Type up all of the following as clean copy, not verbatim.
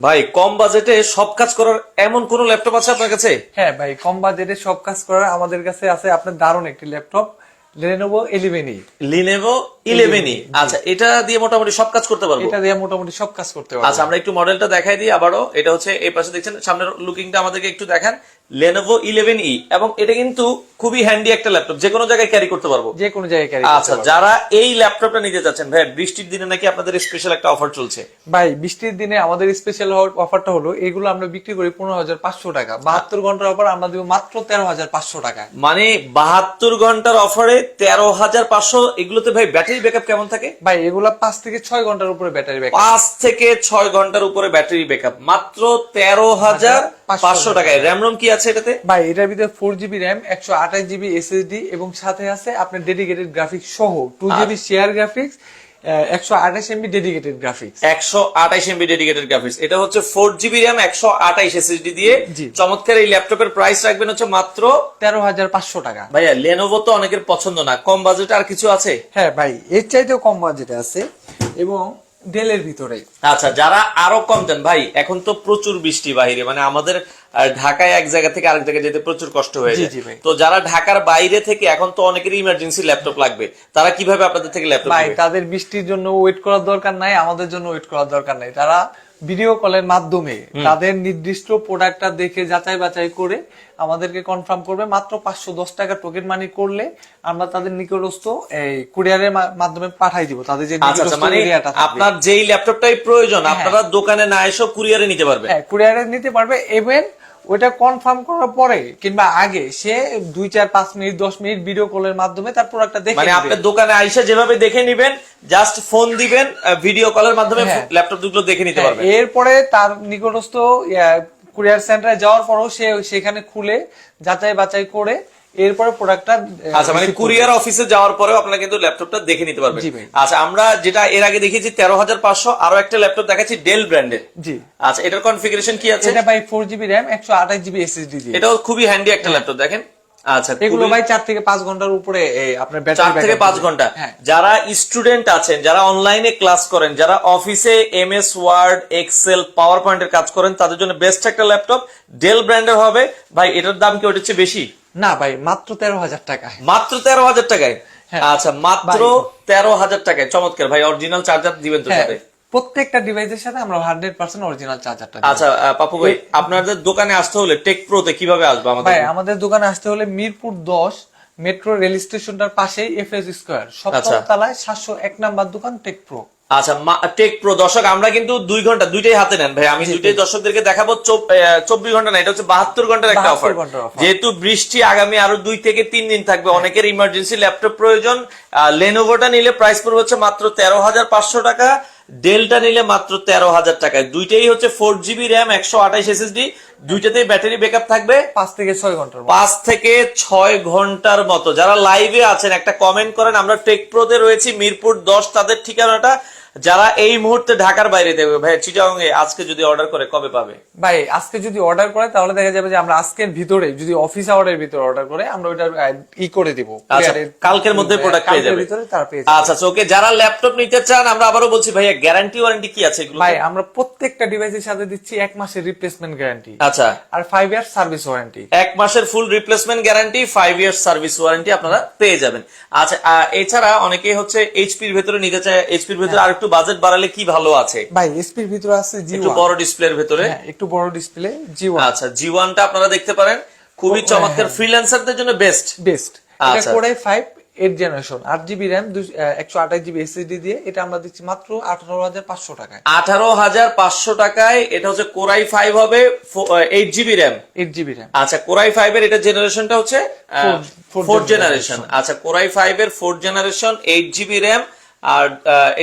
ভাই কম বাজেটে সব কাজ করার এমন কোন ল্যাপটপ আছে আপনার কাছে? হ্যাঁ ভাই, কম বাজেটে সব কাজ করার আমাদের কাছে আছে আপনার দারুণ একটি ল্যাপটপ, Lenovo 11E। লিনেভো 11E। আচ্ছা, এটা দিয়ে মোটামুটি সব কাজ করতে পারবো? এটা দিয়ে মোটামুটি সব কাজ করতে পারবো। আচ্ছা, আমরা একটু মডেলটা দেখাই দিই আবারও। এটা হচ্ছে এই পাশে দেখছেন, সামনের লুকিংটা আমাদেরকে একটু দেখান। Lenovo 11E, এবং এটা কিন্তু খুবই হ্যান্ডি একটা ল্যাপটপ, যে কোনো জায়গায় ক্যারি করতে পারবো। যে কোনো জায়গায় ক্যারি আচ্ছা, যারা এই ল্যাপটপটা নিতে যাচ্ছেন, ভাই বৃষ্টির দিনে নাকি আপনাদের স্পেশাল একটা অফার চলছে? ভাই বৃষ্টির দিনে আমাদের স্পেশাল অফারটা হলো এগুলো আমরা বিক্রি করি 15,500 টাকা। 72 ঘন্টার অফার আমরা দিব মাত্র 13,500 টাকা। মানে 72 ঘন্টার অফারে 13,500। এগুলোতে ভাই ব্যাটারি ব্যাকআপ কেমন থাকে? ভাই এগুলা 5 থেকে 6 ঘন্টার উপরে ব্যাটারি ব্যাকআপ। 5 থেকে 6 ঘন্টার উপরে ব্যাটারি ব্যাকআপ, মাত্র 13,500 টাকায়। র্যাম রোম কি আছে এটাতে? ভাই এটার ভিতরে 4GB র্যাম, 128GB SSD এবং সাথে আছে আপনার ডেডিকেটেড গ্রাফিক্স সহ 2GB share graphics, 128MB dedicated graphics. 128MB dedicated graphics. এটা হচ্ছে 4GB র্যাম, 128 SSD দিয়ে জি। চমৎকার এই ল্যাপটপের প্রাইস রাখবেন হচ্ছে মাত্র 13,500 টাকা। ভাইয়া লেনোভো তো অনেকের পছন্দ না, কম বাজেটে আর কিছু আছে? হ্যাঁ ভাই, এর চাইতেও কম বাজেটে আছে এবং ডেলের ভিতরে। আচ্ছা, যারা আরো কম দেন, ভাই এখন তো প্রচুর বৃষ্টি বাইরে, মানে আমাদের ঢাকায় এক জায়গা থেকে আরেক জায়গায় যেতে প্রচুর কষ্ট হয়ে যায়। তো যারা ঢাকার বাইরে থেকে, এখন তো অনেকেরই ইমার্জেন্সি ল্যাপটপ লাগবে, তারা কিভাবে আপনাদের থেকে ল্যাপটপ ভাই নেবে? তাদের বৃষ্টির জন্য ওয়েট করার দরকার নাই, আমাদের জন্য ওয়েট করার দরকার নাই। তারা ভিডিও কলের মাধ্যমে তাদের নির্দিষ্ট প্রোডাক্টটা দেখে যাচাই বাছাই করে আমাদেরকে কনফার্ম করবে। মাত্র 510 টাকা টোকেন মানি করলে আমরা তাদের নিকটস্থ এই কুরিয়ারের মাধ্যমে পাঠাই দিব তাদের যে আচ্ছা, মানে আপনার যেই ল্যাপটপটাই প্রয়োজন আপনারা দোকানে না এসে কুরিয়ারে নিতে পারবে? হ্যাঁ, কুরিয়ারে নিতে পারবে। ইভেন ওইটা কনফার্ম করার পরে কিংবা আগে সে 2, 4, 5 মিনিট 10 মিনিট ভিডিও কলের মাধ্যমে তার প্রোডাক্টটা দেখে মানে আপনার দোকানে আইসা যেভাবে দেখে নিবেন, জাস্ট ফোন দিবেন, ভিডিও কলের মাধ্যমে ল্যাপটপ দুটো দেখে নিতে পারবেন। এরপরে তার নিকটস্থ কুরিয়ার সেন্টারে যাওয়ার পরও সে সেখানে খুলে যাচাই বাছাই করে এরপরে প্রোডাক্টটা। আচ্ছা, মানে কুরিয়ার অফিসে যাওয়ার পরেও আপনারা কিন্তু ল্যাপটপটা দেখে নিতে পারবেন। আচ্ছা, আমরা যেটা এর আগে দেখিয়েছি 13,500, আরো একটা ল্যাপটপ দেখাচ্ছি ডেল ব্র্যান্ডের। জি। আচ্ছা, এটার কনফিগারেশন কি আছে? এটা ভাই 4GB র্যাম, 128GB SSD দিয়ে। এটাও খুবই হ্যান্ডি একটা ল্যাপটপ, দেখেন। আচ্ছা, এগুলো ভাই 4 থেকে 5 ঘন্টার উপরে আপনার ব্যাটারি 4 থেকে 5 ঘন্টা। যারা স্টুডেন্ট আছেন, যারা অনলাইনে ক্লাস করেন, যারা অফিসে MS ওয়ার্ড, এক্সেল, পাওয়ার পয়েন্টের কাজ করেন, তাদের জন্য বেস্ট একটা ল্যাপটপ ডেল ব্র্যান্ডের হবে। ভাই এটার দাম কি ওটার চেয়ে বেশি? না ভাই, মাত্র 13,000 টাকায়। মাত্র 13,000 টাকায়? আচ্ছা, মাত্র 13,000 টাকায়। চমৎকার ভাই, অরিজিনাল চার্জার দিবেন তো সাথে? প্রত্যেকটা ডিভাইসের সাথে আমরা 100% অরিজিনাল চার্জারটা দিই। আচ্ছা পাপু ভাই, আপনাদের দোকানে আসতে হলে টেক প্রোতে কিভাবে আসবে আমাদের? ভাই আমাদের দোকানে আসতে হলে মিরপুর 10 মেট্রো রেল স্টেশনটার পাশেই FS স্কয়ার 7ম তলায় 701 নাম্বার দোকান টেক প্রো। আচ্ছা, টেক প্রো। দর্শক, আমরা কিন্তু 2 ঘন্টা দুইটাই হাতে নেন ভাই, আমি দুইটাই দর্শকদেরকে দেখাবো। 24 ঘন্টা না, এটা হচ্ছে 72 ঘন্টার একটা অফার। যেহেতু বৃষ্টি আগামী আরো 2 থেকে 3 দিন থাকবে, অনেকের ইমার্জেন্সি ল্যাপটপ প্রয়োজন। লেনোভোটা নিলে প্রাইস পড়বে হচ্ছে মাত্র 13,500 টাকা, ডেলটা নিলে মাত্র 13,000 টাকায়। দুইটাই হচ্ছে 4GB র্যাম, 128 SSD, দুইটাতেই ব্যাটারি ব্যাকআপ থাকবে 5 থেকে 6 ঘন্টার। 5 থেকে 6 ঘন্টার মতো। যারা লাইভে আছেন একটা কমেন্ট করেন, আমরা টেক প্রোতে রয়েছি মিরপুর 10, তাদের ঠিকানাটা। যারা এই মুহূর্তে ঢাকার বাইরে দেখবে, ভাই চিটাগং এ আজকে যদি অর্ডার করে কবে পাবে? ভাই আজকে যদি অর্ডার করে তাহলে দেখা যাবে যে আমরা আজকের ভিতরে, যদি অফিস আওয়ারের ভিতরে অর্ডার করে আমরা ওটা করে দিব। আচ্ছা, কালকের মধ্যে প্রোডাক্ট পেয়ে যাবে। আচ্ছা ওকে, যারা ল্যাপটপ নিতে চান, আমরা আবারও বলছি ভাইয়া, গ্যারান্টি ওয়ারেন্টি কি আছে এগুলো? ভাই আমরা প্রত্যেকটা ডিভাইসের সাথে দিচ্ছি 1 মাসের রিপ্লেসমেন্ট গ্যারান্টি। আচ্ছা, আর 5 ইয়ার সার্ভিস ওয়ারেন্টি। 1 মাসের ফুল replacement guarantee, 5 year service warranty আপনারা পেয়ে যাবেন। আচ্ছা, এছাড়া অনেকেই হচ্ছে এইচপির ভিতরে নিতে চায়, এইচপির ভিতরে আর একটু বাজেট বাড়ালে কি ভালো আছে? ভাই এসপির ভিতরে আছে G1, একটু বড় ডিসপ্লের ভিতরে। একটু বড় ডিসপ্লে G1। আচ্ছা, G1 টা আপনারা দেখতে পারেন, খুবই চমৎকার, ফ্রিল্যান্সারদের জন্য বেস্ট। এটা core i 5 8 generation, 8GB RAM, 128GB SSD দিয়ে। এটা আমরা দিচ্ছি মাত্র 18,500 টাকায়। 18,500 টাকায়। এটা হচ্ছে কোরাই 5 হবে, 8GB র্যাম। 8GB RAM. আচ্ছা, কোরাই 5 এর এটা জেনারেশনটা হচ্ছে 4 জেনারেশন। আচ্ছা, কোরাই 5 এর 4 জেনারেশন, 8GB র্যাম, আর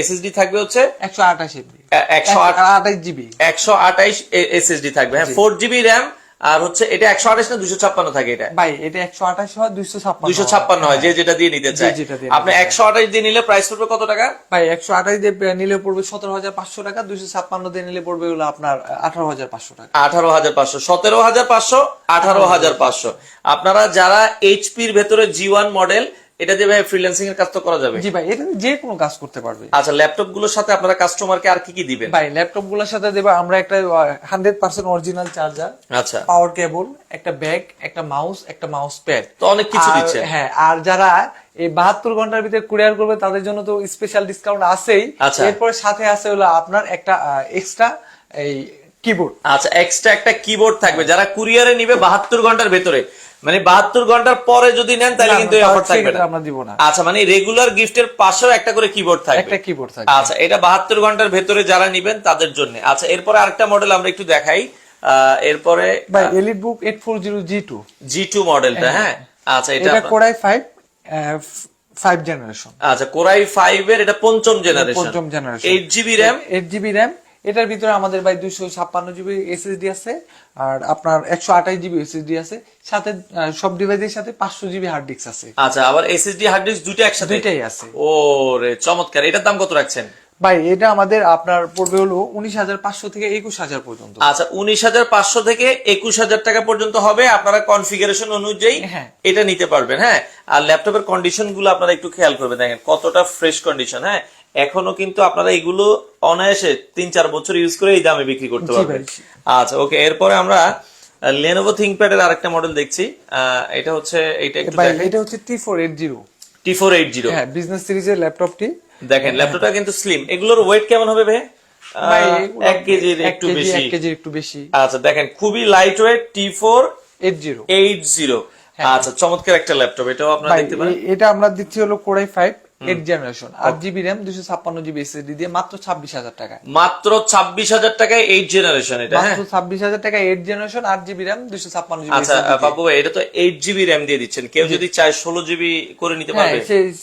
এসএসডি থাকবে হচ্ছে 128GB 128 এসএসডি থাকবে। হ্যাঁ, 4GB র্যাম, আর হচ্ছে এটা 128 না 256 থাকে? এটা ভাই এটা 128 হয়, 256 হয়, যে যেটা দিয়ে নিতে চায়। আপনি 128 দিয়ে নিলে প্রাইস পড়বে কত টাকা? ভাই 128 দিয়ে নিলে পড়বে 17,500 টাকা, 256 দিয়ে নিলে পড়বে হলো আপনার 18,500 টাকা। 18,500, 17,500, 18,500। আপনারা যারা এইচপির ভেতরে G1 মডেল এটা দিয়ে ভাই ফ্রিল্যান্সিং এর কাজ তো করা যাবে? জি ভাই, এটা যে কোনো কাজ করতে পারবে। আচ্ছা, ল্যাপটপ গুলোর সাথে আপনারা কাস্টমারকে আর কি কি দিবেন? ভাই ল্যাপটপ গুলোর সাথে দেবো আমরা একটা 100% অরিজিনাল চার্জার, আচ্ছা, পাওয়ার কেবল, একটা ব্যাগ, একটা মাউস, একটা মাউস প্যাড, তো অনেক কিছু দিচ্ছেন। হ্যাঁ, আর যারা এই 72 ঘন্টার ভিতরে কুরিয়ার করবে তাদের জন্য তো স্পেশাল ডিসকাউন্ট আছেই। আচ্ছা। এরপরে সাথে আছে হলো আপনার একটা এক্সট্রা এই কিবোর্ড। আচ্ছা, এক্সট্রা একটা কিবোর্ড থাকবে যারা কুরিয়ারে নিবে 72 ঘন্টার ভেতরে, মানে 72 ঘন্টার পরে যদি নেন তাহলে কিন্তু এই অফার থাকবে না, আমরা দিব না। আচ্ছা, মানে রেগুলার গিফটের পাশেও একটা করে কিবোর্ড থাকবে, একটা কিবোর্ড থাকবে। আচ্ছা, এটা 72 ঘন্টার ভেতরে যারা নিবেন তাদের জন্য। আচ্ছা, এরপরে আরেকটা মডেল আমরা একটু দেখাই। এরপরে ভাই এলিট বুক 840 G2 G2 মডেলটা, হ্যাঁ, আচ্ছা, এটা কোরাই 5 জেনারেশন। আচ্ছা, কোরাই 5 এর এটা পঞ্চম generation, 8GB RAM, 8GB RAM। এটার ভিতরে আমাদের ভাই 256GB SSD আছে, আর আপনার 128GB SSD আছে, সাথে সব ডিভাইসের সাথে 500GB হার্ড ডিস্ক আছে। আচ্ছা, আবার SSD হার্ড ডিস্ক দুটো একসাথে? দুইটাই আছে। ওরে চমৎকার, এটার দাম কত রাখছেন? ভাই এটা আমাদের আপনার পড়বে হলো 19,500 থেকে 21,000 পর্যন্ত। আচ্ছা, 19,500 থেকে 21,000 টাকা পর্যন্ত হবে, আপনারা কনফিগারেশন অনুযায়ী হ্যাঁ। এটা নিতে পারবেন। হ্যাঁ, আর ল্যাপটপের কন্ডিশন গুলো আপনারা একটু খেয়াল করবেন, দেখেন কতটা ফ্রেশ কন্ডিশন। হ্যাঁ, এখনো কিন্তু আপনারা এগুলো অনায়াসে 3-4 বছর ইউজ করে এই দামে বিক্রি করতে পারবেন। আচ্ছা, ওকে, এরপরে আমরা লেনোভো থিংকপ্যাড এর আরেকটা মডেল দেখছি। এটা হচ্ছে এইটা একটু ভাই দেখেন, এটা হচ্ছে T480। T480, হ্যাঁ, বিজনেস সিরিজের ল্যাপটপটি। দেখেন ল্যাপটপটা কিন্তু স্লিম। এগুলোর ওয়েট কেমন হবে ভাই? ভাই 1 কেজির একটু বেশি। 1 কেজির একটু বেশি। আচ্ছা, দেখেন খুবই লাইট ওয়েট, T480। আচ্ছা, চমৎকার একটা ল্যাপটপ, এটাও আপনারা দেখতে পারেন। এটা আমরা দিচ্ছি হলো core i 5 8 generation, 8GB RAM, 256GB SSD দিয়ে মাত্র 26,000 টাকা। মাত্র 26,000 টাকায় 8 জেনারেশন, এটা হ্যাঁ, মাত্র 26,000 টাকা 8 জেনারেশন, 8GB RAM, 256GB আচ্ছা SSD দিয়ে। বাবু ভাই, এটা তো 8GB RAM দিয়ে দিচ্ছেন, কেউ যদি চায় 16GB করে নিতে হ্যাঁ, পারবে?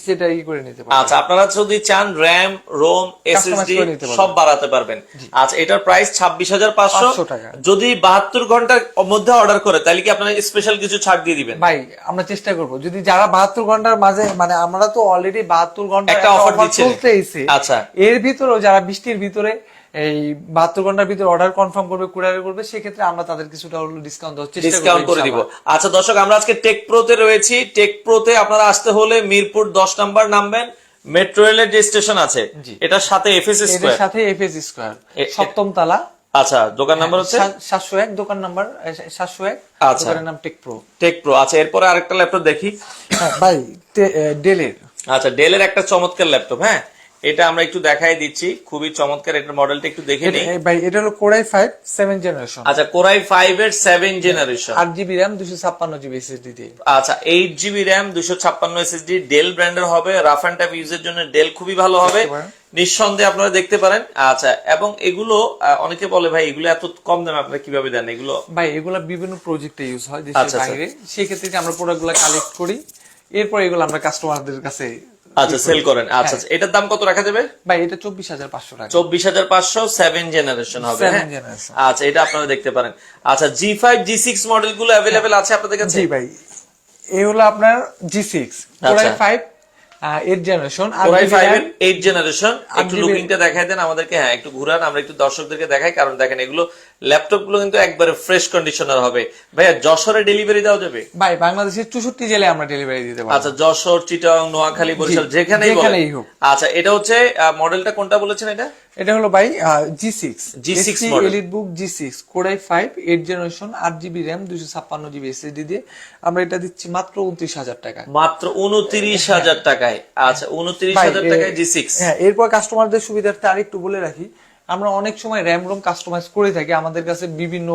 সেটাই করে নিতে পারবে। আচ্ছা, আপনারা যদি চান র্যাম, রোম, SSD করে নিতে পারবেন। সব বাড়াতে পারবেন। আচ্ছা, এটার প্রাইস 26,500 টাকা। যদি 72 ঘন্টার মধ্যে অর্ডার করে তাহলে কি আপনারা স্পেশাল কিছু ছাড় দিয়ে দিবেন? ভাই আমরা চেষ্টা করব, যদি যারা 72 ঘন্টার মাঝে, মানে আমরা তো অলরেডি 72 ঘন্টা একটা অফার দিচ্ছেন। চলতেইছে। আচ্ছা, এর ভিতরেও যারা বৃষ্টির ভিতরে এই 72 ঘন্টার ভিতরে অর্ডার কনফার্ম করবে, কুরিয়ার করবে, সেক্ষেত্রে আমরা তাদের কিছুটা হলো ডিসকাউন্ট দেওয়ার চেষ্টা করব, ডিসকাউন্ট করে দিব। আচ্ছা দর্শক, আমরা আজকে টেক প্রোতে রয়েছি। টেক প্রোতে আপনারা আসতে হলে মিরপুর 10 নাম্বার নামবেন, মেট্রো রেলের যে স্টেশন আছে এটার সাথে এফএস এর স্কয়ার, সাথে এফএস স্কয়ার, সপ্তম তলা। আচ্ছা, দোকান নাম্বার হচ্ছে 701, দোকান নাম্বার 701, আচ্ছা, দোকানের নাম টেক প্রো। Take pro. আচ্ছা, এরপরে আরেকটা ল্যাপটপ দেখি। হ্যাঁ ভাই, ডেলের। আচ্ছা, ডেলের একটা চমৎকার ল্যাপটপ, হ্যাঁ, এটা আমরা একটু দেখাই দিচ্ছি, খুবই চমৎকার। এটার মডেলটা একটু দেখে নিই। ভাই এটা হলো কোরাই 5 7 জেনারেশন। আচ্ছা, কোরাই 5 এর 7 generation, 8GB RAM, 256GB SSD দিয়ে। আচ্ছা, 8GB RAM, 256 SSD, ডেল ব্র্যান্ডের হবে। রাফ এন্ড টাফ ইউজের জন্য ডেল খুবই ভালো হবে, নিঃসন্দেহে আপনারা দেখতে পারেন। আচ্ছা, এবং এগুলো অনেকে বলে ভাই এগুলো এত কম দামে আপনারা কিভাবে দেন? এগুলো ভাই এগুলো বিভিন্ন প্রজেক্টে ইউজ হয় দেশের বাইরে, সেই ক্ষেত্রে আমরা প্রোডাক্টগুলো কালেক্ট করি, এরপর এগুলো আমরা কাস্টমারদের কাছে আচ্ছা সেল করেন। আচ্ছা, এটার দাম কত রাখা যাবে? ভাই এটা 24,500 টাকা। 24,500, 7 জেনারেশন হবে। 7 জেনারেশন। আচ্ছা, এটা আপনারা দেখতে পারেন। আচ্ছা, G5 G6 মডেল গুলো अवेलेबल আছে আপনাদের কাছে? জি ভাই, এই হলো আপনার G6 কোরাই 5 8 জেনারেশন, কোরাই 5 এর 8 জেনারেশন। একটু লুকিংটা দেখাই দেন আমাদেরকে। হ্যাঁ, একটু ঘুরান, আমরা একটু দর্শকদেরকে দেখাই, কারণ দেখেন এগুলো ল্যাপটপ গুলো কিন্তু একবারে ফ্রেশ কন্ডিশনার হবে। ভাইয়া, যশোরে ডেলিভারি দেওয়া যাবে? ভাই বাংলাদেশের 64 জেলায় আমরা ডেলিভারি দিতে পারবো। আচ্ছা, যশোর, চিটাগাং, নোয়াখালী, বরিশাল, যেখানেই হোক। আচ্ছা, এটা হচ্ছে মডেলটা কোনটা বলেছেন? এটা হলো ভাই G6 মডেল, এলিট বুক G6 core i 5 8 generation, 8GB RAM, 256GB SSD দিয়ে আমরা এটা দিচ্ছি মাত্র 29,000 টাকায়। মাত্র 29,000 টাকায়। আচ্ছা, 29,000 টাকায় G6। হ্যাঁ, এরপর কাস্টমারদের সুবিধার্থে আরেকটু বলে রাখি, আমরা অনেক সময় র্যাম রোম কাস্টমাইজ করে থাকি, আমাদের কাছে বিভিন্ন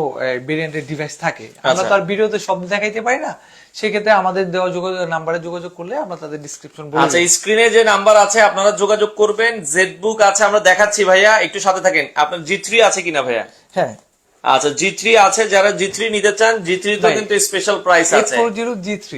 ভেরিয়েন্টের ডিভাইস থাকে, আমরা তো আর ভিডিওতে সব দেখাইতে পারি না, সেক্ষেত্রে আমাদের দেওয়া নাম্বারে যোগাযোগ করলে আমরা তাদের ডিসক্রিপশন বলে। আচ্ছা, স্ক্রিনে যে নাম্বার আছে আপনারা যোগাযোগ করবেন। জেডবুক আছে, আমরা দেখাচ্ছি ভাইয়া, একটু সাথে থাকেন। আপনার G3 আছে কিনা ভাইয়া? হ্যাঁ, আচ্ছা, G3 আছে, যারা G3 নিতে চান, G3 তো কিন্তু স্পেশাল প্রাইস আছে। 840 G3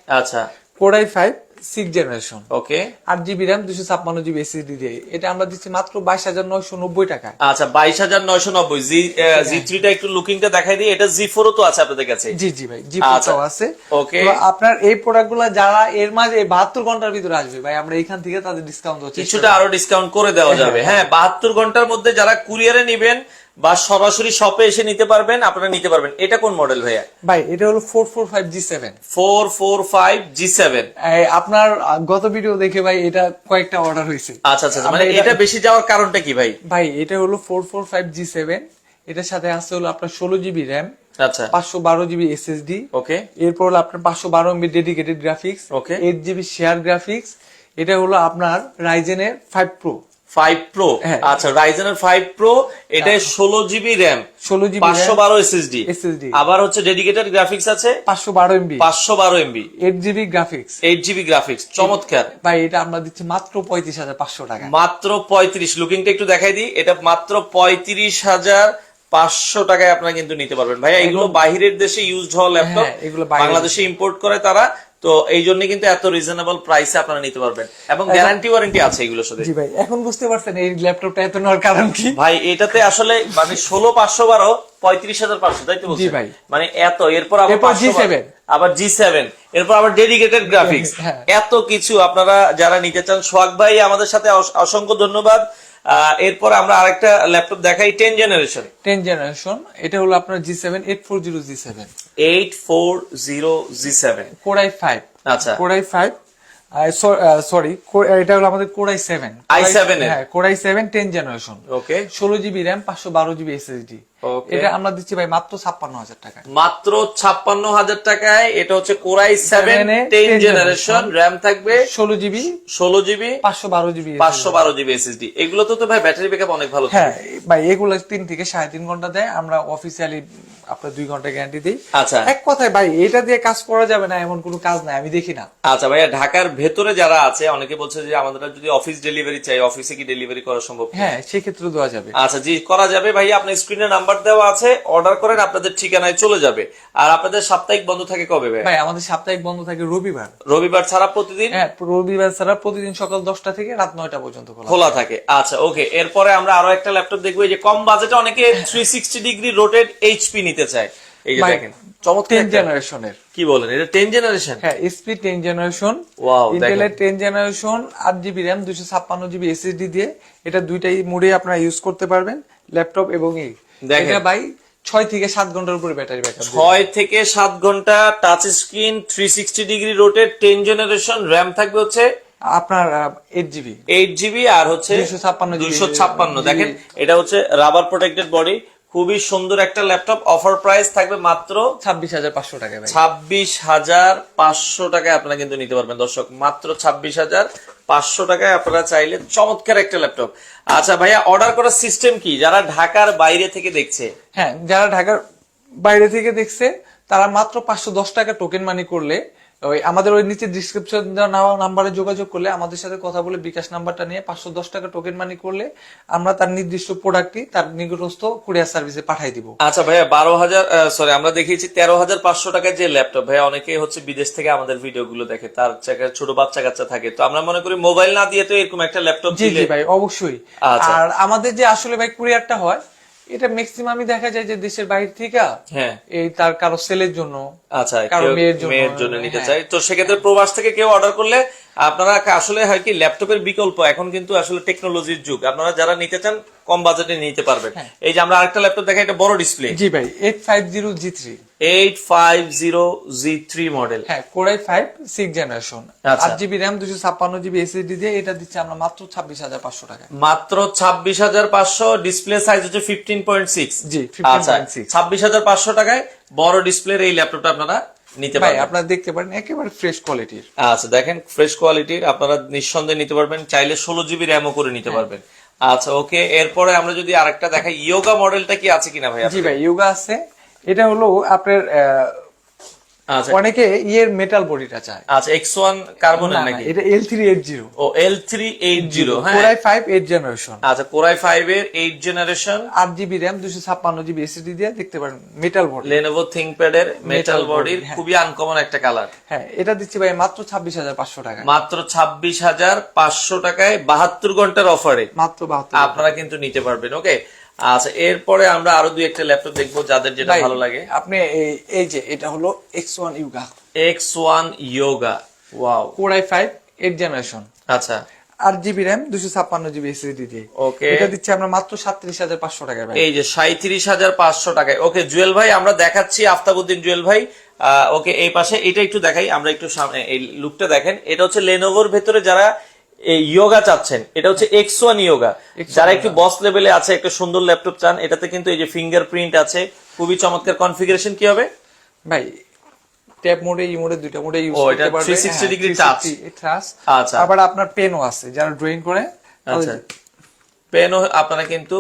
আচ্ছা, কোরাই 5 6 জেনারেশন, ওকে, 8GB RAM, 256GB SSD দিয়ে এটা আমরা দিচ্ছি মাত্র 22,990 টাকায়। আচ্ছা, 22,990। G3 টা একটু লুকিংটা দেখাই দিই। এটা G4 ও তো আছে আপনাদের কাছে? জি জি ভাই, G4 টাও আছে। ওকে, তো আপনার এই প্রোডাক্টগুলো যারা এর মাঝে 72 ঘন্টার ভিতরে আসবে ভাই, আমরা এখান থেকে তাদের ডিসকাউন্ট হচ্ছে, কিছুটা আরো ডিসকাউন্ট করে দেওয়া যাবে। হ্যাঁ, 72 ঘন্টার মধ্যে যারা কুরিয়ারে নিবেন বা সরাসরি শপে এসে নিতে পারবেন, আপনারা নিতে পারবেন। এটা কোন মডেল ভাইয়া? ভাই এটা হলো 445G7। 445G7। আপনার গত ভিডিও দেখে ভাই এটা কয়েকটা অর্ডার হয়েছে। আচ্ছা আচ্ছা, মানে এটা বেশি যাওয়ার কারণটা কি ভাই? ভাই এটা হলো 445G7, এটার সাথে আছে হলো আপনার 16GB র্যাম, আচ্ছা 512GB এসএসডি, ওকে এরপর হলো আপনার 512MB dedicated graphics, Okay. 8GB share graphics. এটা হলো আপনার রাইজেনের 5 Pro 5 Pro। হ্যাঁ। আচ্ছা রাইজেনের 5 Pro, এটা 16GB RAM, 16GB 512 SSD, SSD, আবার হচ্ছে ডেডিকেটেড গ্রাফিক্স আছে 512MB, 512MB, 8GB graphics. 8GB graphics. চমৎকার ভাই এটা আমরা দিচ্ছি মাত্র 35,500 টাকা। মাত্র 35। লুকিংটা একটু দেখাই দিই, এটা মাত্র 35,500 টাকায় আপনারা কিন্তু নিতে পারবেন ভাইয়া। এগুলো বাহিরের দেশে ইউজড হওয়া ল্যাপটপ, হ্যাঁ, এগুলো বাইরের বাংলাদেশে ইম্পোর্ট করে তারা, তো এই জন্য কিন্তু এত রিজনেবল প্রাইসে আপনারা নিতে পারবেন এবং গ্যারান্টি ওয়ারেন্টি আছে এগুলোর সাথে। জি ভাই, এখন বুঝতে পারছেন এই ল্যাপটপটা এত নেওয়ার কারণ কি? ভাই এটাতে আসলে মানে 16,512 35,500, তাই তো বলছেন? জি ভাই। মানে এত, এরপর আবার এরপর 512, G7, আবার G7, এরপর আবার ডেডিকেটেড গ্রাফিক্স, হ্যাঁ। এত কিছু আপনারা যারা নিতে চান, সোহাগ ভাই আমাদের সাথে অসংখ্য ধন্যবাদ। এরপর আমরা আরেকটা ল্যাপটপ দেখাই, 10 জেনারেশন। 10 জেনারেশন, এটা হলো আপনার G7 840G7, 840G7, Core i5। আচ্ছা Core i5, সরি, এটা হলো আমাদের Core i7। i7 এর? হ্যাঁ, Core i7 10 জেনারেশন, ওকে 16GB র্যাম, 512GB এসএসডি। ওকে, এটা আমরা দিচ্ছি ভাই মাত্র 56,000 টাকায়। মাত্র 56,000 টাকায়। এটা হচ্ছে Core i7 10 জেনারেশন, র্যাম থাকবে 16GB, 16GB, 512GB। 512GB SSD। এগুলো তো ভাই ব্যাটারি ব্যাকআপ অনেক ভালো থাকে। হ্যাঁ ভাই, এগুলো 3 থেকে 3.5 ঘন্টা দেয়, আমরা অফিসিয়ালি আপনার 2 ঘন্টা গ্যারান্টি দিই। আচ্ছা এক কথায় ভাই এটা দিয়ে কাজ করা যাবে না এমন কোনো কাজ নাই, আমি দেখি না। আচ্ছা ভাইয়া, ঢাকার ভেতরে যারা আছে অনেকে বলছে যে আমাদের যদি অফিস ডেলিভারি চাই, অফিসে কি ডেলিভারি করা সম্ভব? হ্যাঁ, সেক্ষেত্রে দেওয়া যাবে। আচ্ছা জি, করা যাবে ভাইয়া। আপনার স্ক্রিনে নাম্বার দেওয়া আছে, অর্ডার করেন, আপনাদের ঠিকানায় চলে যাবে। আর আপনাদের সাপ্তাহিক বন্ধ থাকে কবে ভাই? ভাই আমাদের সাপ্তাহিক বন্ধ থাকে রবিবার। রবিবার ছাড়া প্রতিদিন? হ্যাঁ, রবিবার ছাড়া প্রতিদিন সকাল 10টা থেকে রাত 9টা পর্যন্ত খোলা থাকে। আচ্ছা ওকে, এরপরে আমরা আরো একটা ল্যাপটপ দেখবো, এই যে কম বাজেটে অনেকে 360 ডিগ্রি রোটেট এইচপি নিতে চায়। এই যে ভাই, দেখেন চমৎকার 10 জেনারেশনের। কি বলেন, এটা 10 জেনারেশন? হ্যাঁ, এসপি 10 জেনারেশন, ওয়াও, ইন্টেলের 10 generation, 8GB RAM, 256GB SSD দিয়ে। এটা দুইটাই মোডে আপনারা ইউজ করতে পারবেন, ল্যাপটপ এবং এই। দেখেন। এটা ভাই 6 থেকে 7 ঘন্টার উপরে ব্যাটারি ব্যাকআপ। 6 থেকে 7 ঘন্টা, touch screen, 360 degree rotate, 10 generation, RAM থাকবে হচ্ছে আপনার 8GB, 8GB, আর হচ্ছে 256। দেখেন এটা হচ্ছে রাবার প্রোটেক্টেড বডি, খুবই সুন্দর একটা ল্যাপটপ। অফার প্রাইস থাকবে মাত্র 26,500 টাকা ভাই। 26,500 টাকায় আপনারা কিন্তু নিতে পারবেন দর্শক, মাত্র 26,500 টাকায় আপনারা চাইলে চমৎকার একটা ল্যাপটপ। আচ্ছা ভাইয়া, অর্ডার করার সিস্টেম কি যারা ঢাকার বাইরে থেকে দেখছে? হ্যাঁ, যারা ঢাকার বাইরে থেকে দেখছে তারা মাত্র 510 টাকা টোকেন মানি করলে, ওই আমাদের ওই নিচে ডিসক্রিপশন দেওয়া নাম্বারে যোগাযোগ করলে, আমাদের সাথে কথা বলে বিকাশ নাম্বারটা নিয়ে 510 টাকা টোকেন মানি করলে আমরা তার নির্দিষ্ট প্রোডাক্টটি তার নিকটস্থ কুরিয়ার সার্ভিসে পাঠিয়ে দিব। আচ্ছা ভাইয়া, 12,000 সরি আমরা দেখিয়েছি 13,500 টাকার যে ল্যাপটপ। ভাইয়া অনেকে হচ্ছে বিদেশ থেকে আমাদের ভিডিও গুলো দেখে, তার ছোট বাচ্চা কাচ্চা থাকে, তো আমরা মনে করি মোবাইল না দিয়ে তো এরকম একটা ল্যাপটপ জি দিলে। জি ভাই, অবশ্যই। আচ্ছা। আর আমাদের যে আসলে ভাই কুরিয়ারটা হয়, এটা ম্যাক্সিমামই দেখা যায় যে দেশের বাইরে থেকে হ্যাঁ, এই তার কারো সেলের জন্য, আচ্ছা কারো কেউ মেয়ের জন্য নিতে হ্যাঁ। চাই, তো সেক্ষেত্রে প্রবাস থেকে কেউ অর্ডার করলে আপনারা আসলে হয় কি, ল্যাপটপের বিকল্প এখন কিন্তু আসলে টেকনোলজির যুগ, আপনারা যারা নিতে চান কম বাজেটে নিতে পারবেন। এই যে আমরা আরেকটা ল্যাপটপ দেখাই, এটা বড় ডিসপ্লে। জি ভাই, 850G3, 850G3 মডেল। হ্যাঁ, Core i5 6 জেনারেশন, আচ্ছা। 8GB র্যাম, 256GB এসএসডি দিয়ে। এটা দিচ্ছি আমরা মাত্র 26,500 টাকা। মাত্র 26,500। ডিসপ্লে সাইজ হচ্ছে 15.6। জি, আচ্ছা, 15.6। 26,500 টাকায় বড় ডিসপ্লের এই ল্যাপটপটা আপনারা নিতে ভাই পারবেন। আপনারা দেখতে পারেন একেবারে ফ্রেশ কোয়ালিটির। আচ্ছা দেখেন, ফ্রেশ কোয়ালিটির, আপনারা নিঃসন্দেহে নিতে পারবেন, চাইলে 16GB র্যামও করে নিতে পারবেন। আচ্ছা ওকে, এরপরে আমরা যদি আরেকটা দেখাই, ইয়োগা মডেলটা কি আছে কিনা ভাই? জি ভাই, ইয়োগা আছে। এটা হলো আপনার আচ্ছা অনেকে মেটাল বডিটা চায়। আচ্ছা, X1 কার্বনের না, না, নাকি? এটা L380। ও L380, হ্যাঁ। Core i5 8 জেনারেশন, আচ্ছা, Core i5 এর 8 generation, 8GB RAM, 256GB SSD দিয়ে। দেখতে পারেন মেটাল বডি, Lenovo ThinkPad এর মেটাল বডির, হ্যাঁ। খুবই আনকমন একটা কালার। হ্যাঁ, এটা দিচ্ছি ভাই মাত্র 26,500 টাকা। মাত্র 26,500 টাকায় 72 ঘন্টার অফারে মাত্র 72। আপনারা কিন্তু নিতে পারবেন। ওকে, আচ্ছা এরপরে আমরা আরো দুই একটা ল্যাপটপ দেখবো যাদের যেটা ভালো লাগে। আপনি এই যে এটা হলো X1 Yoga, X1 Yoga, wow. Core i5 8 generation, আচ্ছা 8 GB র্যাম 256 GB এসএসডি দিয়ে। ওকে, এটা দিচ্ছি আমরা মাত্র 37,500 টাকায় ভাই। এই যে 37,500 টাকায়। ওকে জুয়েল ভাই আমরা দেখাচ্ছি, আফতাবউদ্দিন জুয়েল ভাই। ওকে এই পাশে এটা একটু দেখাই আমরা, একটু সামনে এই লুকটা দেখেন। এটা হচ্ছে লেনোভোর ভেতরে যারা ইয়োগা চাচ্ছেন, এটা হচ্ছে X1 ইয়োগা। যারা একটু বস লেভেলে আছে, একটা সুন্দর ল্যাপটপ চান, এটাতে কিন্তু এই যে ফিঙ্গারপ্রিন্ট আছে, খুবই চমৎকার। কনফিগারেশন কি হবে ভাই? ট্যাব মোডে, ই মোডে, দুইটা মোডে ইউজ করতে পারবে। 360 ডিগ্রি টাচ। আচ্ছা, আবার আপনার পেনও আছে, যারা ড্রয়িং করে। আচ্ছা, পেনও আপনারা কিন্তু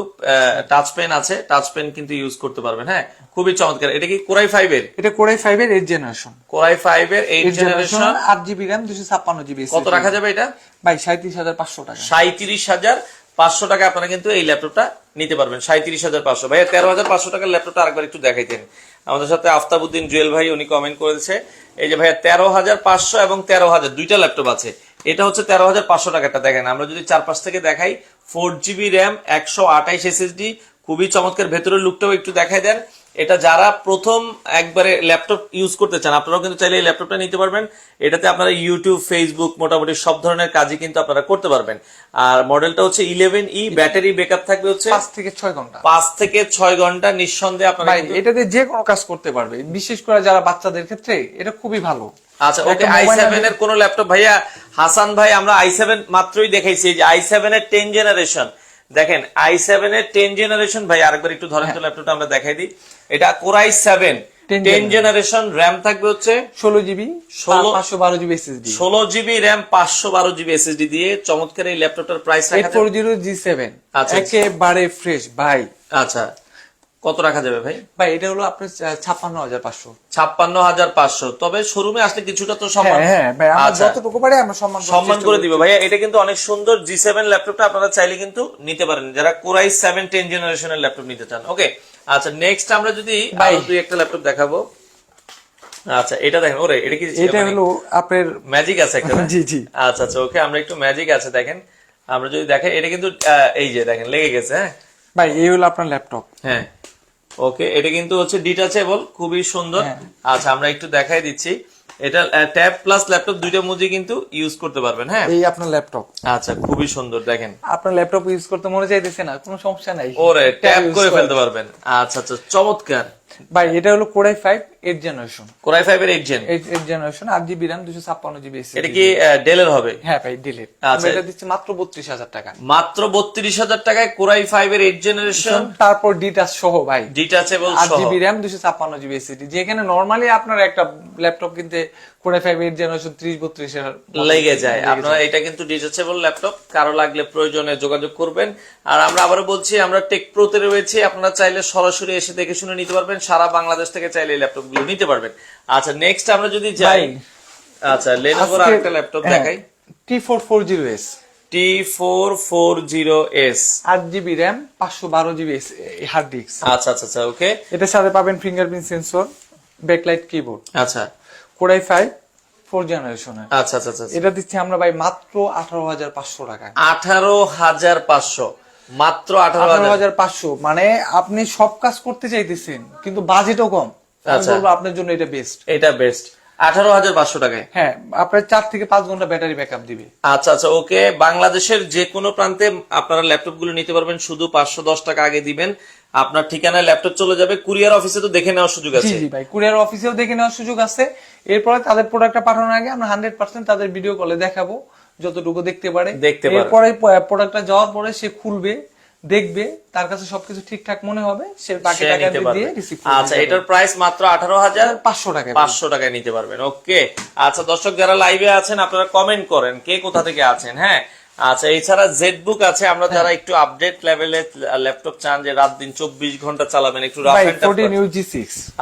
টাচ পেন আছে, টাচ পেন কিন্তু ইউজ করতে পারবেন। হ্যাঁ, খুবই চমৎকার। এটা কি কোরাই 5 এর? এটা কোরাই 5 এর 8 জেনারেশন। কোরাই 5 এর 8 জেনারেশন, 8 GB র্যাম 256 GB। কত রাখা যাবে এটা ভাই? 37,500 টাকা। 37,500 টাকা আপনারা কিন্তু এই ল্যাপটপটা নিতে পারবেন। 37,500। ভাই 13,500 টাকার ল্যাপটপটা আরেকবার একটু দেখাইতেন। আমাদের সাথে আফতাবউদ্দিন জুয়েল ভাই উনি কমেন্ট করেছে, এই যে ভাইয়া 13,500 এবং 13,000 দুইটা ল্যাপটপ আছে। এটা হচ্ছে 13,500 টাকাটা দেখেন। আমরা যদি চারপাশ থেকে দেখাই, 4GB র্যাম 128 SSD, খুবই চমৎকার। ভেতরের লুকটাও একটু দেখাই দেন। এটা যারা প্রথম একবারে ল্যাপটপ ইউজ করতে চান, আপনারাও কিন্তু চাইলে এই ল্যাপটপটা নিতে পারবেন। এটাতে আপনারা ইউটিউব, ফেসবুক, মোটামুটি সব ধরনের কাজই কিন্তু আপনারা করতে পারবেন। আর মডেলটা হচ্ছে 11E, ব্যাটারি ব্যাকআপ থাকবে হচ্ছে 5 থেকে 6 ঘন্টা। 5 থেকে 6 ঘন্টা নিঃসন্দেহে আপনারা ভাই এটাতে যে কোনো কাজ করতে পারবে, বিশেষ করে যারা বাচ্চাদের ক্ষেত্রে এটা খুবই ভালো। আচ্ছা, ওকে i7 এর কোন ল্যাপটপ ভাইয়া? হাসান ভাই আমরা i7 মাত্রই দেখাইছি, এই যে i7 এর 10 জেনারেশন দেখেন। i7 এর 10 জেনারেশন ভাই আরেকবার একটু ধরেন তো ল্যাপটপটা আমরা দেখাই দিই। এটা কোরাই 7 10 জেনারেশন, র্যাম থাকবে হচ্ছে 16GB 512GB SSD. 16GB RAM 512GB SSD দিয়ে চমৎকার এই ল্যাপটপটার প্রাইস রাখা যাবে 840G7। আচ্ছা, একেবারে ফ্রেশ ভাই। আচ্ছা, কত রাখা যাবে ভাই? ভাই এটা হলো আপনার 56,500। 56,500। তবে শোরুমে আসলে কিছুটা তো সম্মান, হ্যাঁ ভাই, আমরা আচ্ছা, যতটুকু পারি আমরা সম্মান করে দিব ভাইয়া। এটা কিন্তু অনেক সুন্দর G7 ল্যাপটপটা আপনারা চাইলে কিন্তু নিতে পারেন, যারা কোরাই 7 10 জেনারেশনের ল্যাপটপ নিতে চান। ওকে, আচ্ছা, নেক্সট আমরা যদি আরো দুই একটা ল্যাপটপ দেখাবো। আচ্ছা, এটা দেখেন। ওরে এটা কি? এটা হলো আপনার ম্যাজিক আছে একটা না? জি জি। আচ্ছা আচ্ছা, ওকে আমরা একটু ম্যাজিক আছে দেখেন। আমরা যদি দেখাই, এটা কিন্তু এই যে দেখেন লেগে গেছে। হ্যাঁ ভাই এই হলো আপনার ল্যাপটপ। হ্যাঁ, ওকে, এটা কিন্তু হচ্ছে ডিটাচেবল, খুবই সুন্দর। আচ্ছা, আমরা একটু দেখাই দিচ্ছি। এটা ট্যাব প্লাস ল্যাপটপ দুইটা মুজি কিন্তু ইউজ করতে পারবেন। হ্যাঁ, এই আপনার ল্যাপটপ। আচ্ছা, খুবই সুন্দর দেখেন। আপনার ল্যাপটপ ইউজ করতে মনে চাইতেছে না, কোনো সমস্যা নাই, ওরে ট্যাব করে ফেলতে পারবেন। আচ্ছা আচ্ছা, চমৎকার ভাই। এটা হলো কোরাই 5 8 জেনারেশন। কোরাই 5 এর 8 gen, 8 generation, 8GB RAM 256GB SSD. এটা কি ডেলের হবে? হ্যাঁ ভাই, ডিলিট। আচ্ছা, এটা দিচ্ছি মাত্র 32,000 টাকা। মাত্র 32,000 টাকায় কোরাই 5 এর 8 জেনারেশন, তারপর ডিটাচ সহ ভাই, ডিটাচেবল সহ 8GB র্যাম 256GB এসএসডি। যেখানে নরমালি আপনার একটা ল্যাপটপ কিনতে কোরাই 5 8 জেনারেশন 30-32 এর লেগে যায়। আপনারা এটা কিন্তু ডিটাচেবল ল্যাপটপ, কারো লাগলে প্রয়োজনে যোগাযোগ করবেন। আর আমরা আবারও বলছি, আমরা টেক প্রোতে রয়েছি, আপনারা চাইলে সরাসরি এসে দেখে শুনে নিতে পারবেন। সারা বাংলাদেশ থেকে চাইলে এই ল্যাপটপ গুলো নিতে পারবেন। আচ্ছা, নেক্সট আমরা যদি যাই, আচ্ছা লেনোভোর আরেকটা ল্যাপটপ দেখাই, T440S। T440S 8GB RAM 512GB hard disk. আচ্ছা আচ্ছা আচ্ছা, ওকে। এটার সাথে পাবেন ফিঙ্গারপ্রিন্ট সেন্সর, ব্যাকলাইট কিবোর্ড। আচ্ছা, কোরাই 5 4 জেনারেশনের। আচ্ছা আচ্ছা আচ্ছা, এটা দিচ্ছি আমরা ভাই মাত্র 18,500 টাকায়। 18,500, মাত্র 18,500। মানে আপনি সব কাজ করতে চাইতেছেন কিন্তু বাজেটও কম। আমি বলবো আপনার জন্য এটা বেস্ট। এটা বেস্ট 18,500 টাকায়। হ্যাঁ, আপনার 4 থেকে 5 ঘন্টা ব্যাটারি ব্যাকআপ দিবে। আচ্ছা আচ্ছা, ওকে। বাংলাদেশের যে কোনো প্রান্তে আপনারা ল্যাপটপ গুলো নিতে পারবেন, শুধু 510 টাকা আগে দিবেন, আপনার ঠিকানায় ল্যাপটপ চলে যাবে। কুরিয়ার অফিসে তো দেখে নেওয়ার সুযোগ আছে। জি জি ভাই, কুরিয়ার অফিসেও দেখে নেওয়ার সুযোগ আছে। এরপরে তাদের প্রোডাক্টটা পাঠানোর আগে আমরা 100% তাদের ভিডিও কলে দেখাবো, যতটুকু দেখতে পারে। এরপরে প্রোডাক্টটা যাওয়ার পরে সে খুলবে, দেখবে, তার কাছে সবকিছু ঠিকঠাক মনে হবে, সে বাকি টাকা দিয়ে রিসিভ করবে। আচ্ছা, এটার প্রাইস মাত্র 18,500 টাকা, 500 টাকায় নিতে পারবেন। ওকে, আচ্ছা দর্শক যারা লাইভে আছেন, আপনারা কমেন্ট করেন কে কোথা থেকে আছেন। হ্যাঁ, আচ্ছা, এছাড়া জেডবুক আছে। আমরা যারা একটু আপডেট লেভেলে ল্যাপটপ চান, যে রাত দিন 24 ঘন্টা চালাবেন, একটু rough and tough. 14U G6।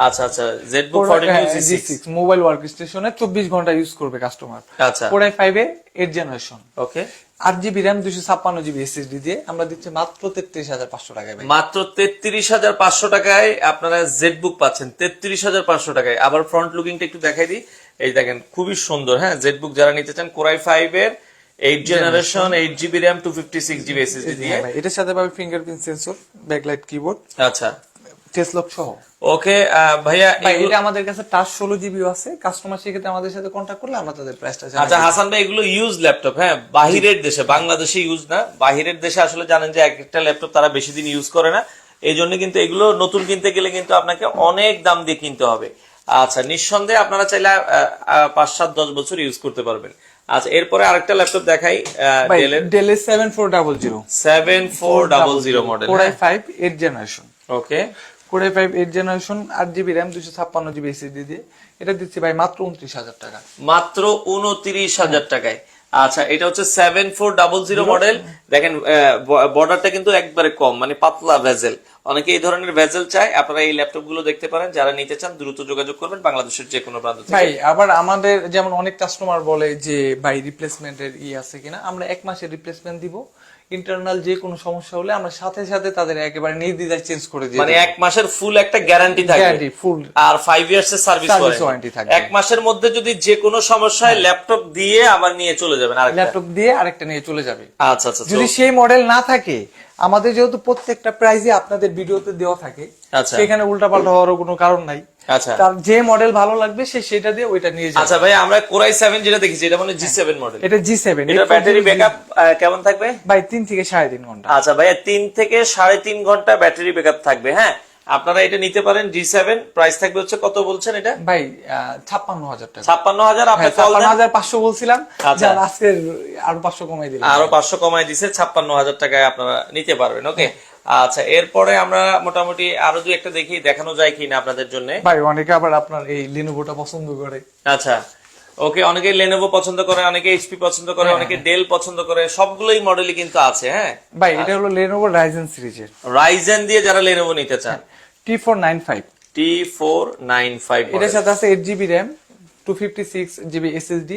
আচ্ছা আচ্ছা, ZBook 14U G6 mobile work স্টেশনে 24 ঘন্টা ইউজ করবে কাস্টমার। আচ্ছা, কোরাই 5 এর 8 জেনারেশন। ওকে, 8GB র্যাম 256GB এসএসডি দিয়ে আমরা দিচ্ছি মাত্র 33,500 টাকায় ভাই। মাত্র 33,500 টাকায় আপনারা জেডবুক পাচ্ছেন, 33,500 টাকায়। আবার ফ্রন্ট লুকিংটা একটু দেখাই দিই, এই দেখেন খুবই সুন্দর। হ্যাঁ, জেডবুক যারা নিতে চান, কোরাই 5 এর 8 generation, 8GB RAM 256GB SSD দিয়ে। এটার সাথে পাবে ফিঙ্গারপ্রিন্ট সেন্সর, ব্যাকলাইট কিবোর্ড। আচ্ছা, টেসলক সহ। ওকে ভাইয়া ভাই এটা আমাদের কাছে টাচ 16 জিবি আছে, কাস্টমার সেক্ষেত্রে আমাদের সাথে কন্ট্যাক্ট করলে আমরা তাদের প্রাইসটা জানাই। আচ্ছা হাসান ভাই, এগুলো ইউজ ল্যাপটপ, হ্যাঁ, বাহিরের দেশে, বাংলাদেশে ইউজ না, বাহিরের দেশে আসলে জানেন যে এক একটা ল্যাপটপ তারা বেশি দিন ইউজ করে না, এই জন্য কিন্তু এগুলো নতুন কিনতে গেলে কিন্তু আপনাকে অনেক দাম দিয়ে কিনতে হবে। আচ্ছা, নিঃসন্দেহে আপনারা চাইলে 5, 7, 10 বছর ইউজ করতে পারবেন। আচ্ছা, এরপরে আরেকটা ল্যাপটপ দেখাই, ডেলের 7400 7400 মডেল, Core i5 8 জেনারেশন। ওকে, Core i5 8 generation 8 GB RAM 256 GB SSD দিয়ে, এটা দিচ্ছি ভাই মাত্র 29,000 টাকা। মাত্র 29,000 টাকায়। আচ্ছা, এটা হচ্ছে 7400 মডেল। দেখেন বর্ডারটা কিন্তু একবারে কম, মানে পাতলা ভেজেল। অনেকে এই ধরনের ভেজেল চায়, আপনারা এই ল্যাপটপ গুলো দেখতে পারেন। যারা নিতে চান দ্রুত যোগাযোগ করবেন বাংলাদেশের যে কোনো প্রান্ত থেকে। ভাই আবার আমাদের যেমন অনেক কাস্টমার বলে যে ভাই রিপ্লেসমেন্টের আছে কিনা, আমরা 1 মাসের রিপ্লেসমেন্ট দিব। ইন্টারনাল যে কোনো সমস্যা হলে আমরা সাথে সাথে তাদের একেবারে নির্দ্বিধায় চেঞ্জ করে দিই, মানে 1 মাসের ফুল একটা গ্যারান্টি থাকবে, গ্যারান্টি ফুল, আর 5 ইয়ার্স এর সার্ভিস ওয়ারেন্টি থাকবে। 1 মাসের মধ্যে যদি যে কোনো সমস্যা হয় ল্যাপটপ দিয়ে আবার নিয়ে চলে যাবেন, আরেকটা ল্যাপটপ দিয়ে আরেকটা নিয়ে চলে যাবে। আচ্ছা আচ্ছা, যদি সেই মডেল না থাকে, আমাদের যেহেতু প্রত্যেকটা প্রাইজে আপনাদের ভিডিওতে দেওয়া থাকে, আচ্ছা, সেখানে উল্টাপাল্টা হওয়ার কোনো কারণ নাই। আচ্ছা, তার যে মডেল ভালো লাগবে সে সেটা দিয়ে ওইটা নিয়ে যাবে। আচ্ছা ভাই, আমরা Core i7 যেটা দেখেছি এটা মানে G7 মডেল, এটা G7, এটা ব্যাটারি ব্যাকআপ কেমন থাকবে ভাই 3 থেকে 3.5 ঘন্টা। আচ্ছা ভাইয়া, 3 থেকে 3.5 ঘন্টা ব্যাটারি ব্যাকআপ থাকবে। হ্যাঁ, আপনারা এটা নিতে পারেন G7। প্রাইস থাকবে হচ্ছে কত বলছেন এটা? ভাই 56,000 টাকা। 56,000। আপনি কল দেন, 56,500 বলছিলাম, আচ্ছা, আজকে আরো 500 কমাই দিলাম, আরো 500 কমাই দিছে, 56,000 টাকায় আপনারা নিতে পারবেন। ওকে, আচ্ছা, এরপরে আমরা মোটামুটি আরো দুই একটা দেখি, দেখানো যায় কিনা আপনাদের জন্য। ভাই অনেকে আবার আপনার এই লিনোভোটা পছন্দ করে। আচ্ছা, ওকে, অনেকে লেনোভো পছন্দ করে, অনেকে এইচপি পছন্দ করে, অনেকে ডেল পছন্দ করে, সবগুলোই মডেলই কিন্তু আছে। হ্যাঁ ভাই, এটা হলো লেনোভো রাইজেন সিরিজের, রাইজেন দিয়ে যারা লেনোভো নিতে চান, T495। T495 এটার সাথে আছে 8 GB RAM, 256 GB SSD,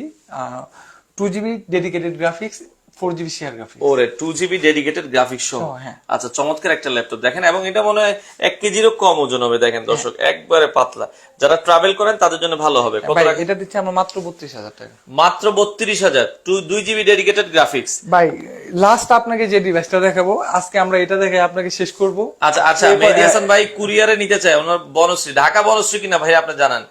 2 GB dedicated graphics, 4 GB share graphics. ওরে, 2 GB ডেডিকেটেড গ্রাফিক্স সহ। হ্যাঁ। আচ্ছা, চমৎকার একটা ল্যাপটপ দেখেন, এবং এটা মনে হয় 1 কেজিরও কম ওজন হবে। দেখেন দর্শক, একবারে পাতলা, যারা ট্রাভেল করেন তাদের জন্য ভালো হবে। কত ভাই টাকা? এটা দিচ্ছি আমরা মাত্র 32,000 টাকা। মাত্র 32,000, 2 GB ডেডিকেটেড গ্রাফিক্স। ভাই লাস্ট আপনাকে যে ডিভাইসটা দেখাবো আজকে, আমরা এটা দেখে আপনাকে শেষ করব। আচ্ছা আচ্ছা, মেহেদী হাসান ভাই কুরিয়ারে নিতে চায়, ওনার বনশ্রী, ঢাকা বনশ্রী কিনা ভাই আপনি জানান?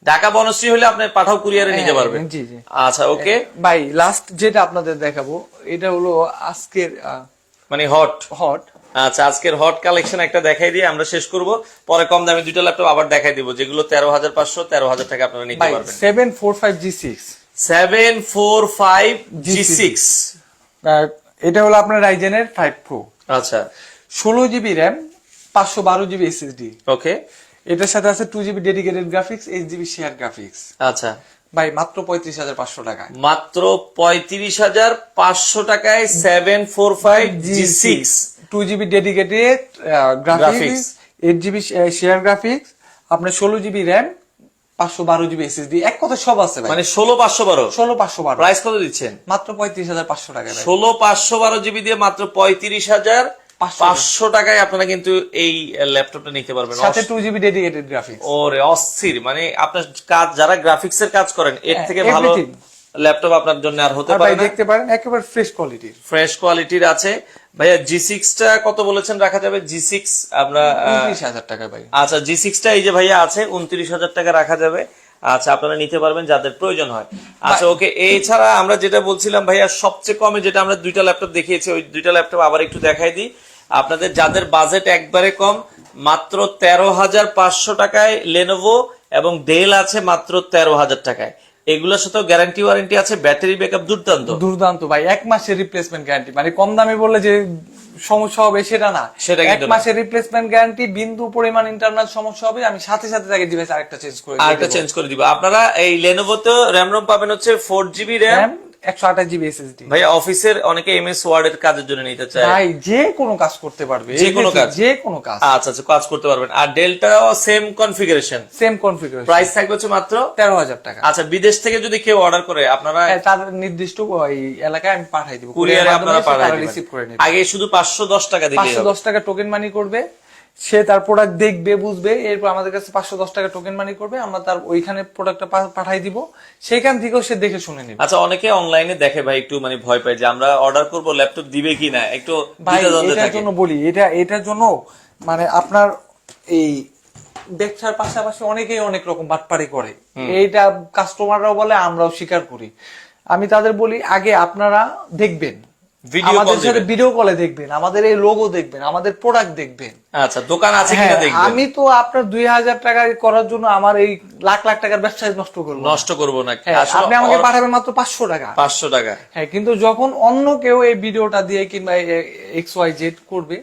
ঢাকা বনশ্রী হলে আপনি পাঠাও কুরিয়ারে নিতে পারবেন। জি জি। আচ্ছা, ওকে ভাই লাস্ট যেটা আপনাদের দেখাবো, এটা হলো আজকের মানে হট। হট। আচ্ছা, আজকের হট কালেকশন একটা দেখাই দিয়ে আমরা শেষ করব, পরে কম দামে দুইটা ল্যাপটপ আবার দেখাই দিব, যেগুলো 13,500 13,000 টাকা আপনারা নিতে ভাই পারবেন। 745G6 745G6, এটা হলো আপনার রাইজেনের 5 Pro, আচ্ছা, 16 GB RAM, 512 GB SSD। ওকে, এটার সাথে আছে 2 GB dedicated graphics, 8 GB share graphics. আচ্ছা ভাই মাত্র 35,500 টাকায়, মাত্র 35,500 টাকায় 745G6, 2 GB dedicated graphics, 8 GB share graphics, আপনার 16 GB RAM, 512 GB SSD, এক কথা সব আছে ভাই। মানে 16,512। 16,512 প্রাইস কত দিচ্ছেন? মাত্র 35,500 টাকা ভাই। 16,512 জিবি দিয়ে মাত্র 35,500 টাকায় আপনারা কিন্তু এই ল্যাপটপটা নিতে পারবেন, সাথে 2 GB ডেডিকেটেড গ্রাফিক্স। ওরে অস্থির, মানে আপনার কাজ, যারা গ্রাফিক্স এর কাজ করেন, এর থেকে ভালো everything। ল্যাপটপ আপনার জন্য আর হতে আর পারে ভাই না। দেখতে পারেন একেবারে ফ্রেশ কোয়ালিটির, ফ্রেশ কোয়ালিটির আছে। ভাইয়া G6 টা কত বলেছেন রাখা যাবে? G6 আমরা 29,000 টাকা ভাই। আচ্ছা, G6 টা এই যে ভাইয়া আছে 29,000 টাকা রাখা যাবে। আচ্ছা, আপনারা নিতে পারবেন যাদের প্রয়োজন হয়। আচ্ছা, ওকে, এছাড়া আমরা যেটা বলছিলাম ভাইয়া, সবচেয়ে কমে যেটা আমরা দুইটা ল্যাপটপ দেখিয়েছি, ওই দুইটা ল্যাপটপ আবার একটু দেখাই দিই আপনাদের, যাদের বাজেট একবারে কম, মাত্র 13,500 টাকায় লেনোভো এবং ডেল আছে মাত্র 13,000 টাকায়। এগুলোর সাথেও গ্যারান্টি ওয়ারেন্টি আছে, ব্যাটারি ব্যাকআপ দুর্দান্ত। দুর্দান্ত ভাই, 1 মাসের রিপ্লেসমেন্ট গ্যারান্টি, মানে কম দামে বললে যে সমস্যা হবে সেটা না, সেটা 1 কিন্তু না। মাসের রিপ্লেসমেন্ট গ্যারান্টি, বিন্দু পরিমাণ ইন্টারনাল সমস্যা হবে আমি সাথে সাথে তাকে ডিভাইস আরেকটা চেঞ্জ করে দিয়ে আরেকটা দেব। চেঞ্জ করে দিব। আপনারা এই লেনোভোতে র্যাম রোম পাবেন হচ্ছে 4GB RAM, RAM 128 GB SSD। ভাই অফিসের অনেকে এমএস ওয়ার্ড এর কাজের জন্য নিতে চায়, ভাই যে কোনো কাজ করতে পারবে, যে কোনো কাজ। যে কোনো কাজ, আচ্ছা আচ্ছা, কাজ করতে পারবেন। আর ডেলটাও same configuration, same configuration, price থাকবে হচ্ছে মাত্র 13,000 টাকা। আচ্ছা, বিদেশ থেকে যদি কেউ অর্ডার করে আপনারা তাদের নির্দিষ্ট ওই এলাকায় আমি পাঠাই দিব, কুরিয়ারে আপনারা পাঠাই দিবেন। রিসিভ করে নেবে। আগে শুধু 510 টাকা দিলেই হবে। 510 টাকা টোকেন মানি করবে, সে তার প্রোডাক্ট দেখবে, বুঝবে, এরপর আমাদের কাছে 510 টাকা টোকেন মানি করবে, আমরা তার ওইখানে প্রোডাক্টটা পাঠাই দিব, সেখান থেকেও সে দেখে শুনে নেবে। আচ্ছা, অনেকে অনলাইনে দেখে ভাই, একটু মানে ভয় পায় যে আমরা অর্ডার করব ল্যাপটপ দিবে কিনা, একটু ভাই দ্বিধাদ্বন্দ্বে এটার থাকে। জন্য বলি, এটার জন্য মানে আপনার এই ব্যবসার পাশাপাশি অনেকেই অনেক রকম বাটপারি করে, এইটা কাস্টমাররাও বলে, আমরাও স্বীকার করি। আমি তাদের বলি আগে আপনারা দেখবেন, আমাদের সাথে ভিডিও কলে দেখবেন, আমাদের এই লোগো দেখবেন, আমাদের প্রোডাক্ট দেখবেন, আচ্ছা দোকান আছে কিনা দেখবেন। আমি তো আপনার 2000 টাকা করার জন্য আমার এই লাখ লাখ টাকার ব্যবসা নষ্ট করবো না। আপনি আমাকে পাঠাবেন মাত্র 500 টাকা। 500 টাকা, হ্যাঁ, কিন্তু যখন অন্য কেউ এই ভিডিওটা দিয়ে কিংবা XYZ করবে,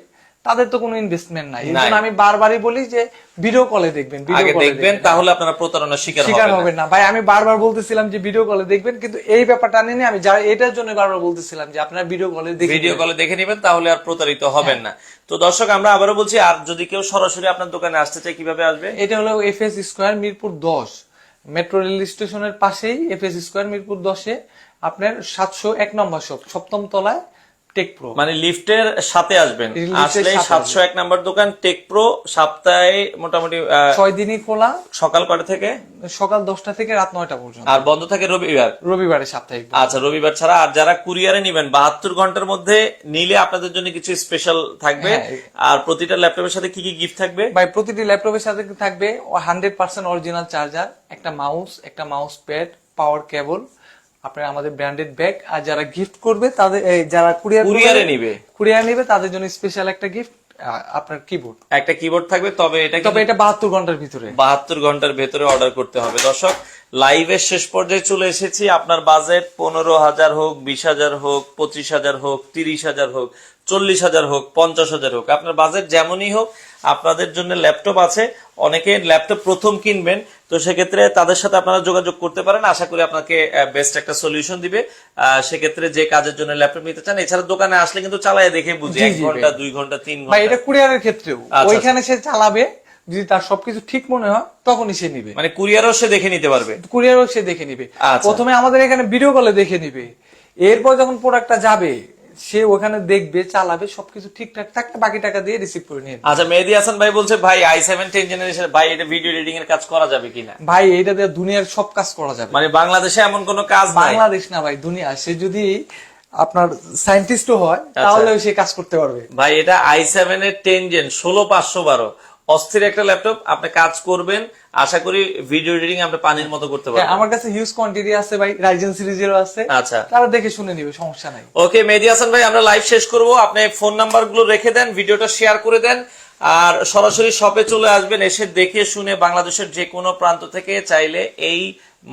তাদের তো কোনো ইনভেস্টমেন্ট নাই। এই জন্য আমি বারবারই বলি যে ভিডিও কলে দেখবেন, আগে দেখবেন, তাহলে আপনারা প্রতারণার শিকার হবেন না। ভাই আমি বারবার বলতেছিলাম যে ভিডিও কলে দেখবেন, কিন্তু এই ব্যাপারটা নিয়ে আমি এটার জন্য বারবার বলতেছিলাম যে আপনারা ভিডিও কলে দেখে নেবেন, তাহলে আর প্রতারিত হবেন না। তো দর্শক আমরা আবারও বলছি, আর যদি কেউ সরাসরি আপনার দোকানে আসতে চায় কিভাবে আসবে? এটা হলো FS square Mirpur 10, metro rail স্টেশনের পাশেই FS স্কয়ার মিরপুর 10-এ আপনার 701 নম্বর শপ, 7ম তলায় টেক প্রো, মানে লিফটের সাথে আসবেন, আসলে 701 নাম্বার দোকান টেক প্রো। সপ্তাহে মোটামুটি 6 দিনই খোলা, সকাল কটা থেকে? সকাল 10টা থেকে রাত 9টা পর্যন্ত, আর বন্ধ থাকে রবিবারে সাপ্তাহিক। আচ্ছা, রবিবার ছাড়া। আর যারা কুরিয়ারে নেবেন 72 ঘন্টার মধ্যে নিলে আপনাদের জন্য কিছু স্পেশাল থাকবে। আর প্রতিটা ল্যাপটপের সাথে কি কি গিফট থাকবে? ভাই প্রতিটি ল্যাপটপের সাথে থাকবে 100% অরিজিনাল চার্জার, একটা মাউস, একটা মাউস প্যাড, পাওয়ার কেবল, আপনার আমাদের ব্র্যান্ডেড ব্যাগ। আর যারা গিফট করবে তাদের, যারা কুরিয়ারে নিবে তাদের জন্য স্পেশাল একটা গিফট, আপনার কিবোর্ড, একটা কিবোর্ড থাকবে। তবে এটা 72 ঘন্টার ভিতরে, 72 ঘন্টার ভেতরে অর্ডার করতে হবে। দর্শক লাইভের শেষ পর্যায়ে চলে এসেছি। আপনার বাজেট 15,000 হোক, 20,000 হোক, 25,000 হোক, 30,000 হোক, 40,000 হোক, 50,000 হোক, আপনার বাজেট যেমনই হোক, আপনাদের জন্য ল্যাপটপ আছে। অনেকে ল্যাপটপ প্রথম কিনবেন, তো সেক্ষেত্রে তাদের সাথে আপনারা যোগাযোগ করতে পারেন। আশা করি আপনাকে বেস্ট একটা সলিউশন দিবে। সেক্ষেত্রে যে কাজের জন্য ল্যাপটপ নিতে চান, এছাড়া দোকানে আসলে কিন্তু চালায় দেখে বুঝি 1 ঘন্টা, 2 ঘন্টা, 3 ঘন্টা। এটা কুরিয়ারের ক্ষেত্রেও ওইখানে সে চালাবে, যদি তার সবকিছু ঠিক মনে হয় তখনই সে নিবে। মানে কুরিয়ারও সে দেখে নিতে পারবে, কুরিয়ারও সে দেখে নিবে। প্রথমে আমাদের এখানে ভিডিও কলে দেখে নিবে, এরপর যখন প্রোডাক্টটা যাবে সে ওখানে দেখবে, চালাবে, সবকিছু ঠিকঠাক থাকলে বাকি টাকা দিয়ে রিসিভ করে নিয়ে। আচ্ছা, মেহেদী হাসান ভাই বলছে, ভাই i7 10 জেনারেশন, ভাই এটা ভিডিও এডিটিং এর কাজ করা যাবে কিনা? ভাই এটা দিয়ে দুনিয়ার সব কাজ করা যাবে। মানে বাংলাদেশে এমন কোনো কাজ নাই? বাংলাদেশ না ভাই, দুনিয়া। সে যদি আপনার সায়েন্টিস্টও হয় তাহলে সে কাজ করতে পারবে। ভাই এটা i7 এর 10 জেন 16512, অস্থির একটা ল্যাপটপ। আপনি কাজ করবেন, আশা করি ভিডিও এডিটিং আপনি পানির মতো করতে পারবেন। আমার কাছে হিউজ কোয়ান্টিটি আছে ভাই, রাইজেন সিরিজেরও আছে। আচ্ছা, তারা দেখে শুনে নিবে, সমস্যা নাই। ওকে মেহেদী হাসান ভাই, আমরা লাইভ শেষ করব। আপনি ফোন নাম্বার গুলো রেখে দেন, ভিডিওটা শেয়ার করে দেন, আর সরাসরি শপে চলে আসবেন। এসে দেখে শুনে বাংলাদেশের যে কোনো প্রান্ত থেকে চাইলে এই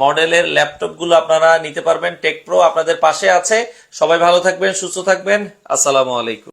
মডেলের ল্যাপটপ গুলো আপনারা নিতে পারবেন। টেক প্রো আপনাদের পাশে আছে। সবাই ভালো থাকবেন, সুস্থ থাকবেন। আসসালামু আলাইকুম।